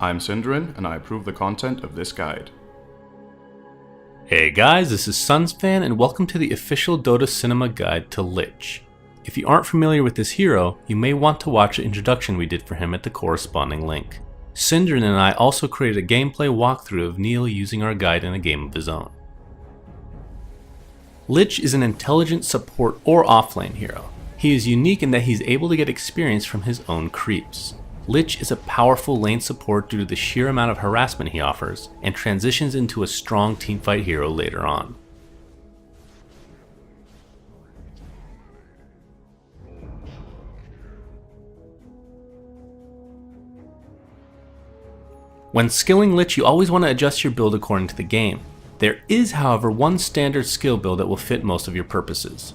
I'm syndereN, and I approve the content of this guide. Hey guys, this is Sven, and welcome to the official Dota Cinema Guide to Lich. If you aren't familiar with this hero, you may want to watch the introduction we did for him at the corresponding link. syndereN and I also created a gameplay walkthrough of Neil using our guide in a game of his own. Lich is an intelligent support or offlane hero. He is unique in that he's able to get experience from his own creeps. Lich is a powerful lane support due to the sheer amount of harassment he offers, and transitions into a strong teamfight hero later on. When skilling Lich, you always want to adjust your build according to the game. There is, however, one standard skill build that will fit most of your purposes.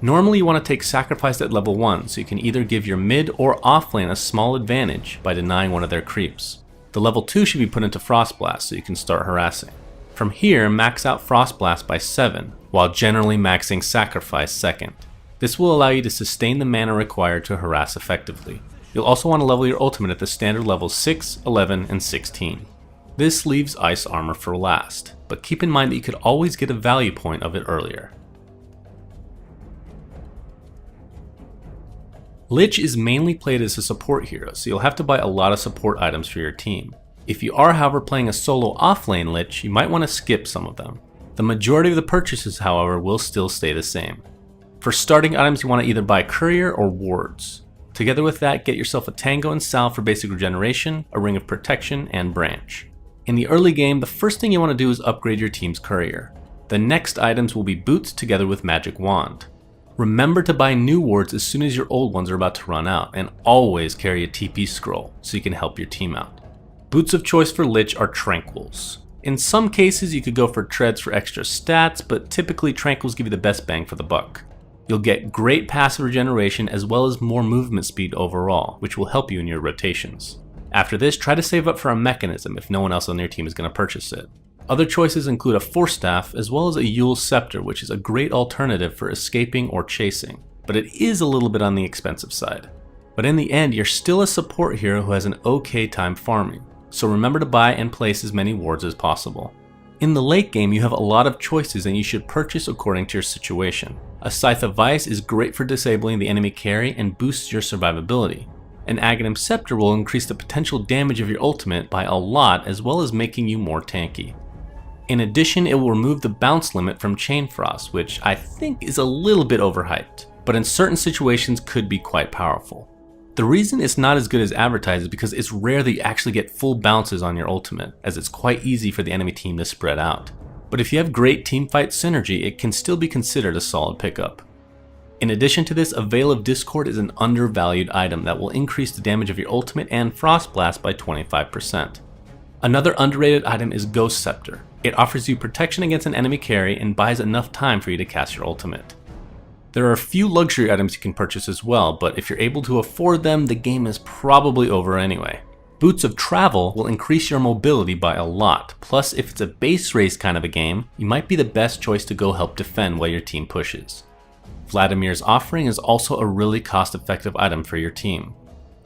Normally you want to take Sacrifice at level 1, so you can either give your mid or offlane a small advantage by denying one of their creeps. The level 2 should be put into Frost Blast so you can start harassing. From here, max out Frost Blast by 7, while generally maxing Sacrifice second. This will allow you to sustain the mana required to harass effectively. You'll also want to level your ultimate at the standard levels 6, 11, and 16. This leaves Ice Armor for last, but keep in mind that you could always get a value point of it earlier. Lich is mainly played as a support hero, so you'll have to buy a lot of support items for your team. If you are, however, playing a solo offlane Lich, you might want to skip some of them. The majority of the purchases, however, will still stay the same. For starting items, you want to either buy Courier or Wards. Together with that, get yourself a Tango and Salve for basic regeneration, a Ring of Protection, and Branch. In the early game, the first thing you want to do is upgrade your team's Courier. The next items will be Boots together with Magic Wand. Remember to buy new wards as soon as your old ones are about to run out, and always carry a TP scroll so you can help your team out. Boots of choice for Lich are Tranquils. In some cases you could go for Treads for extra stats, but typically Tranquils give you the best bang for the buck. You'll get great passive regeneration as well as more movement speed overall, which will help you in your rotations. After this, try to save up for a mechanism if no one else on your team is going to purchase it. Other choices include a Force Staff as well as a Yule Scepter, which is a great alternative for escaping or chasing, but it is a little bit on the expensive side. But in the end, you're still a support hero who has an okay time farming, so remember to buy and place as many wards as possible. In the late game, you have a lot of choices and you should purchase according to your situation. A Scythe of Vice is great for disabling the enemy carry and boosts your survivability. An Aghanim Scepter will increase the potential damage of your ultimate by a lot as well as making you more tanky. In addition, it will remove the bounce limit from Chain Frost, which I think is a little bit overhyped, but in certain situations could be quite powerful. The reason it's not as good as advertised is because it's rare that you actually get full bounces on your ultimate, as it's quite easy for the enemy team to spread out. But if you have great teamfight synergy, it can still be considered a solid pickup. In addition to this, a Veil of Discord is an undervalued item that will increase the damage of your ultimate and Frost Blast by 25%. Another underrated item is Ghost Scepter. It offers you protection against an enemy carry and buys enough time for you to cast your ultimate. There are a few luxury items you can purchase as well, but if you're able to afford them, the game is probably over anyway. Boots of Travel will increase your mobility by a lot, plus if it's a base race kind of a game, you might be the best choice to go help defend while your team pushes. Vladimir's Offering is also a really cost-effective item for your team.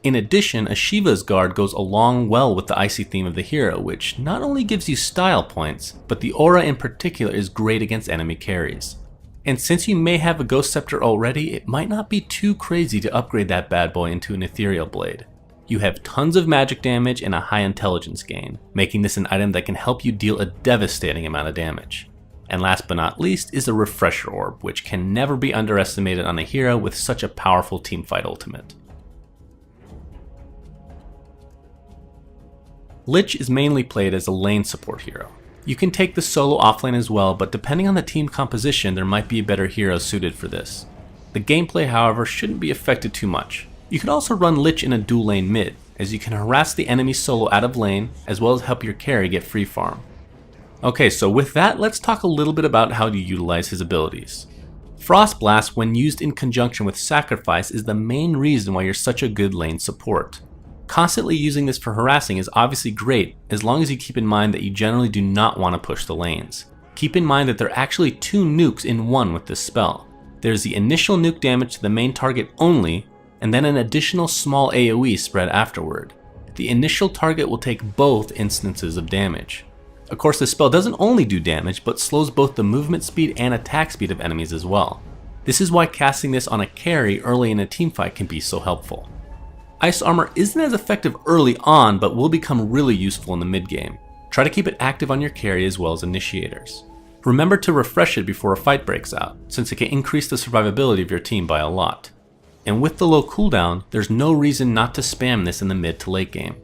In addition, a Shiva's Guard goes along well with the icy theme of the hero, which not only gives you style points, but the aura in particular is great against enemy carries. And since you may have a Ghost Scepter already, it might not be too crazy to upgrade that bad boy into an Ethereal Blade. You have tons of magic damage and a high intelligence gain, making this an item that can help you deal a devastating amount of damage. And last but not least is the Refresher Orb, which can never be underestimated on a hero with such a powerful teamfight ultimate. Lich is mainly played as a lane support hero. You can take the solo offlane as well, but depending on the team composition, there might be a better hero suited for this. The gameplay, however, shouldn't be affected too much. You can also run Lich in a dual lane mid, as you can harass the enemy solo out of lane, as well as help your carry get free farm. Okay, so with that, let's talk a little bit about how to utilize his abilities. Frost Blast, when used in conjunction with Sacrifice, is the main reason why you're such a good lane support. Constantly using this for harassing is obviously great, as long as you keep in mind that you generally do not want to push the lanes. Keep in mind that there are actually 2 nukes in one with this spell. There's the initial nuke damage to the main target only, and then an additional small AoE spread afterward. the initial target will take both instances of damage. Of course, this spell doesn't only do damage, but slows both the movement speed and attack speed of enemies as well. This is why casting this on a carry early in a teamfight can be so helpful. Ice Armor isn't as effective early on, but will become really useful in the mid game. Try to keep it active on your carry as well as initiators. Remember to refresh it before a fight breaks out, since it can increase the survivability of your team by a lot. And with the low cooldown, there's no reason not to spam this in the mid to late game.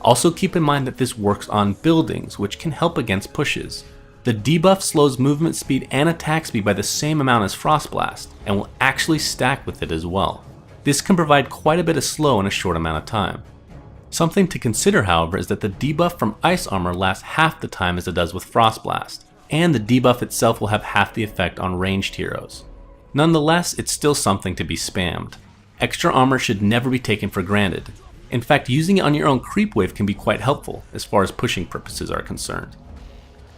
Also keep in mind that this works on buildings, which can help against pushes. The debuff slows movement speed and attack speed by the same amount as Frost Blast, and will actually stack with it as well. This can provide quite a bit of slow in a short amount of time. Something to consider, however, is that the debuff from Ice Armor lasts half the time as it does with Frost Blast, and the debuff itself will have half the effect on ranged heroes. Nonetheless, it's still something to be spammed. Extra armor should never be taken for granted. In fact, using it on your own creep wave can be quite helpful as far as pushing purposes are concerned.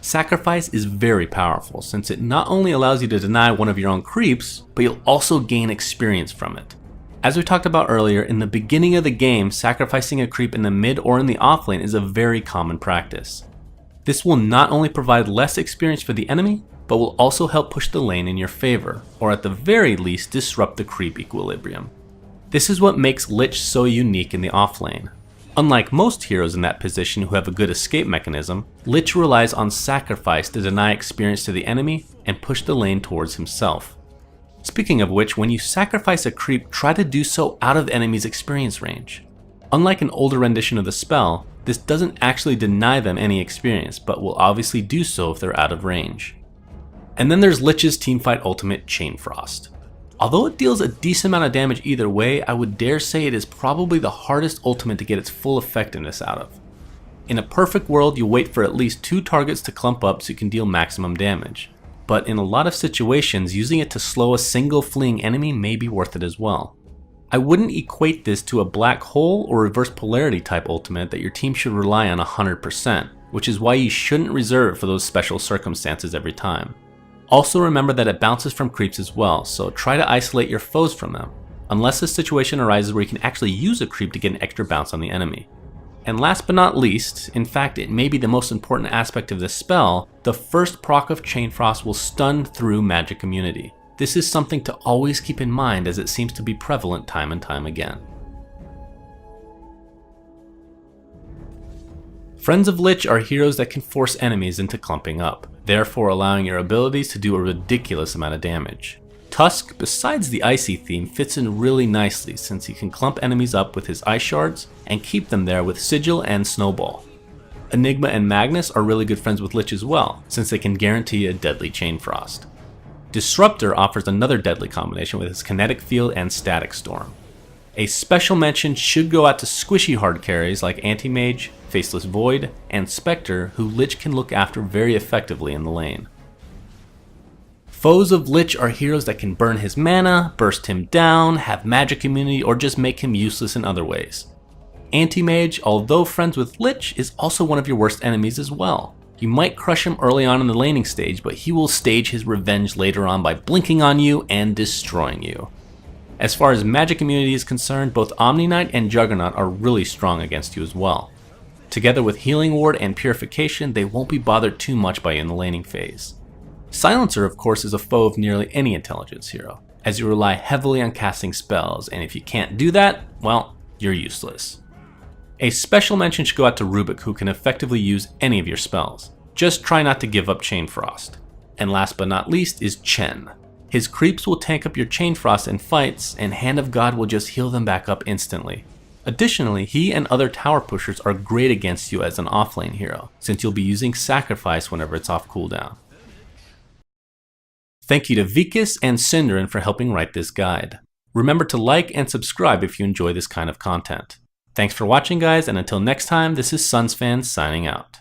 Sacrifice is very powerful since it not only allows you to deny one of your own creeps, but you'll also gain experience from it. As we talked about earlier, in the beginning of the game, sacrificing a creep in the mid or in the off lane is a very common practice. This will not only provide less experience for the enemy, but will also help push the lane in your favor, or at the very least disrupt the creep equilibrium. This is what makes Lich so unique in the off lane. Unlike most heroes in that position who have a good escape mechanism, Lich relies on sacrifice to deny experience to the enemy and push the lane towards himself. Speaking of which, when you sacrifice a creep, try to do so out of the enemy's experience range. Unlike an older rendition of the spell, this doesn't actually deny them any experience, but will obviously do so if they're out of range. And then there's Lich's teamfight ultimate, Chain Frost. Although it deals a decent amount of damage either way, I would dare say it is probably the hardest ultimate to get its full effectiveness out of. In a perfect world, you wait for at least 2 targets to clump up so you can deal maximum damage. But in a lot of situations, using it to slow a single fleeing enemy may be worth it as well. I wouldn't equate this to a black hole or reverse polarity type ultimate that your team should rely on 100%, which is why you shouldn't reserve it for those special circumstances every time. Also remember that it bounces from creeps as well, so try to isolate your foes from them, unless a situation arises where you can actually use a creep to get an extra bounce on the enemy. And last but not least, in fact it may be the most important aspect of this spell, the first proc of Chain Frost will stun through magic immunity. This is something to always keep in mind as it seems to be prevalent time and time again. Friends of Lich are heroes that can force enemies into clumping up, therefore allowing your abilities to do a ridiculous amount of damage. Tusk, besides the icy theme, fits in really nicely since he can clump enemies up with his ice shards and keep them there with Sigil and Snowball. Enigma and Magnus are really good friends with Lich as well, since they can guarantee a deadly Chain Frost. Disruptor offers another deadly combination with his Kinetic Field and Static Storm. A special mention should go out to squishy hard carries like Anti-Mage, Faceless Void, and Spectre, who Lich can look after very effectively in the lane. Foes of Lich are heroes that can burn his mana, burst him down, have magic immunity, or just make him useless in other ways. Anti-Mage, although friends with Lich, is also one of your worst enemies as well. You might crush him early on in the laning stage, but he will stage his revenge later on by blinking on you and destroying you. As far as magic immunity is concerned, both Omni Knight and Juggernaut are really strong against you as well. Together with Healing Ward and Purification, they won't be bothered too much by you in the laning phase. Silencer, of course, is a foe of nearly any intelligence hero, as you rely heavily on casting spells, and if you can't do that, well, you're useless. A special mention should go out to Rubik, who can effectively use any of your spells. Just try not to give up Chain Frost. And last but not least is Chen. His creeps will tank up your Chain Frost in fights, and Hand of God will just heal them back up instantly. Additionally, he and other tower pushers are great against you as an offlane hero, since you'll be using Sacrifice whenever it's off cooldown. Thank you to Vekus and syndereN for helping write this guide. Remember to like and subscribe if you enjoy this kind of content. Thanks for watching guys, and until next time, this is Sven signing out.